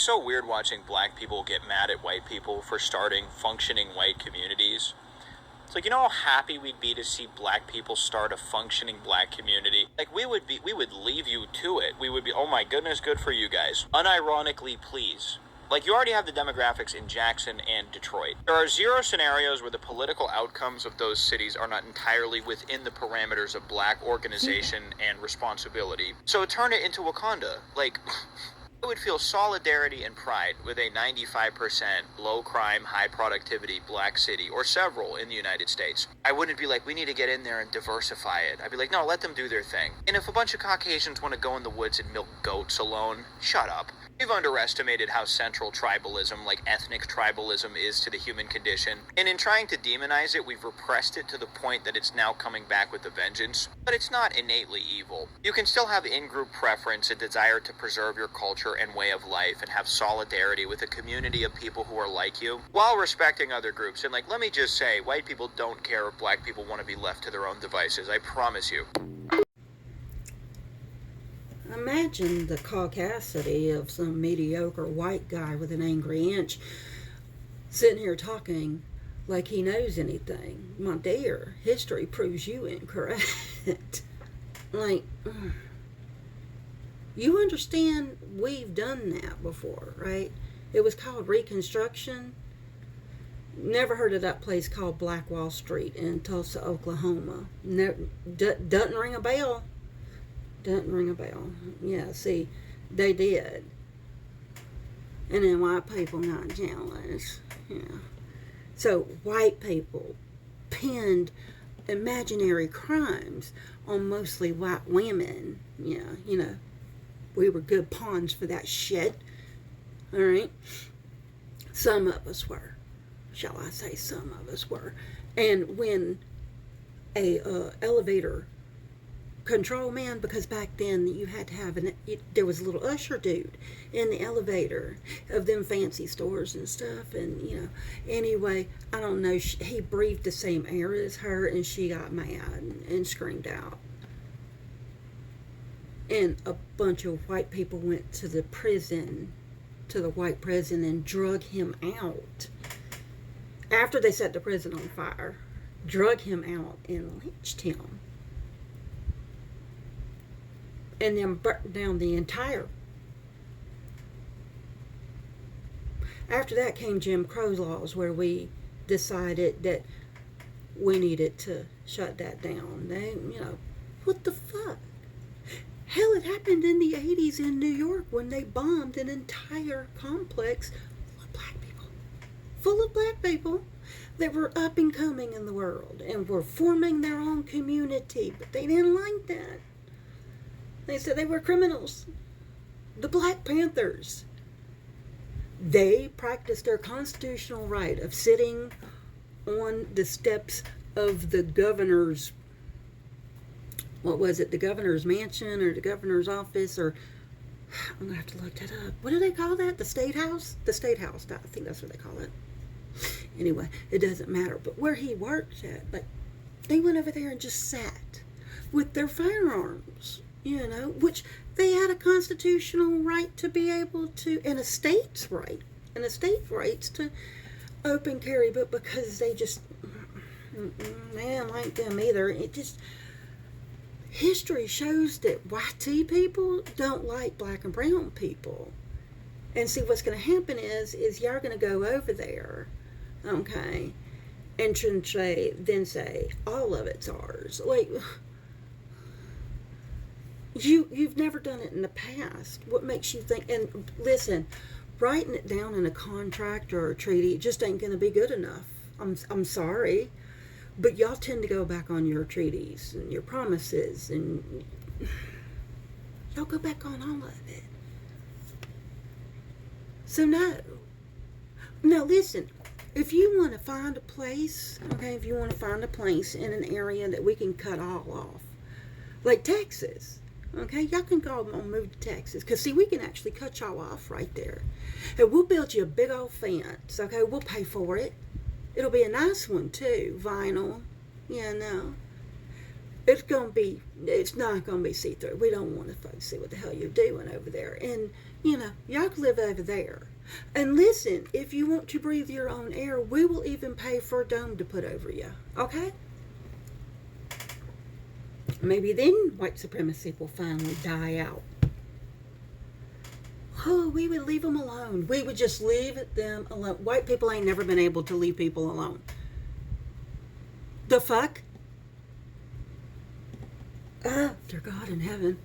It's so weird watching black people get mad at white people for starting functioning white communities. It's like, you know how happy we'd be to see black people start a functioning black community? Like, we would leave you to it. We would be, oh my goodness, good for you guys. Unironically, please. Like, you already have the demographics in Jackson and Detroit. There are zero scenarios where the political outcomes of those cities are not entirely within the parameters of black organization and responsibility. So turn it into Wakanda. Like, I would feel solidarity and pride with a 95% low crime, high productivity black city, or several in the United States. I wouldn't be like, we need to get in there and diversify it. I'd be like, no, let them do their thing. And if a bunch of Caucasians want to go in the woods and milk goats alone, shut up. We've underestimated how central tribalism, like ethnic tribalism, is to the human condition. And in trying to demonize it, we've repressed it to the point that it's now coming back with a vengeance. But it's not innately evil. You can still have in-group preference, a desire to preserve your culture and way of life, and have solidarity with a community of people who are like you, while respecting other groups. And like, let me just say, white people don't care if black people want to be left to their own devices. I promise you. Imagine the caucasity of some mediocre white guy with an angry inch sitting here talking like he knows anything. My dear, history proves you incorrect. Like, you understand we've done that before, right? It was called Reconstruction. Never heard of that place called Black Wall Street in Tulsa, Oklahoma. Doesn't ring a bell. Doesn't ring a bell. Yeah, see, they did. And then white people got jealous. Yeah. So white people pinned imaginary crimes on mostly white women. Yeah, you know, we were good pawns for that shit. All right? Some of us were. Shall I say some of us were. And when a elevator control man, because back then you had to have there was a little usher dude in the elevator of them fancy stores and stuff, and you know, anyway, I don't know, he breathed the same air as her and she got mad and screamed out, and a bunch of white people went to the prison, to the white prison, and drug him out after they set the prison on fire, drug him out and lynched him. And then burnt down the entire. After that came Jim Crow laws, where we decided that we needed to shut that down. They, you know, what the fuck? Hell, it happened in the 80s in New York when they bombed an entire complex full of black people. Full of black people that were up and coming in the world and were forming their own community, but they didn't like that. They said they were criminals. The Black Panthers. They practiced their constitutional right of sitting on the steps of the governor's, what was it, the governor's mansion or the governor's office, or I'm going to have to look that up. What do they call that? The State House? The State House. I think that's what they call it. Anyway, it doesn't matter. But where he worked at, but they went over there and just sat with their firearms. You know, which they had a constitutional right to be able to, and a state's right, and a state rights to open carry, but because they just, they didn't like them either. It just, history shows that white people don't like black and brown people. And see, what's going to happen is y'all going to go over there, okay, and then say, all of it's ours. Like, You've never done it in the past. What makes you think? And listen, writing it down in a contract or a treaty just ain't going to be good enough. I'm sorry, but y'all tend to go back on your treaties and your promises, and y'all go back on all of it. So no. Now listen, if you want to find a place, okay, if you want to find a place in an area that we can cut all off, like Texas. Okay, y'all can go and move to Texas. Because, see, we can actually cut y'all off right there. And we'll build you a big old fence. Okay, we'll pay for it. It'll be a nice one, too. Vinyl. Yeah, no. It's not going to be see-through. We don't want to folks see what the hell you're doing over there. And You know, y'all can live over there. And listen, if you want to breathe your own air, we will even pay for a dome to put over you. Okay? Maybe then white supremacy will finally die out. Oh, we would leave them alone. We would just leave them alone. White people ain't never been able to leave people alone. The fuck? Ah, dear God in heaven.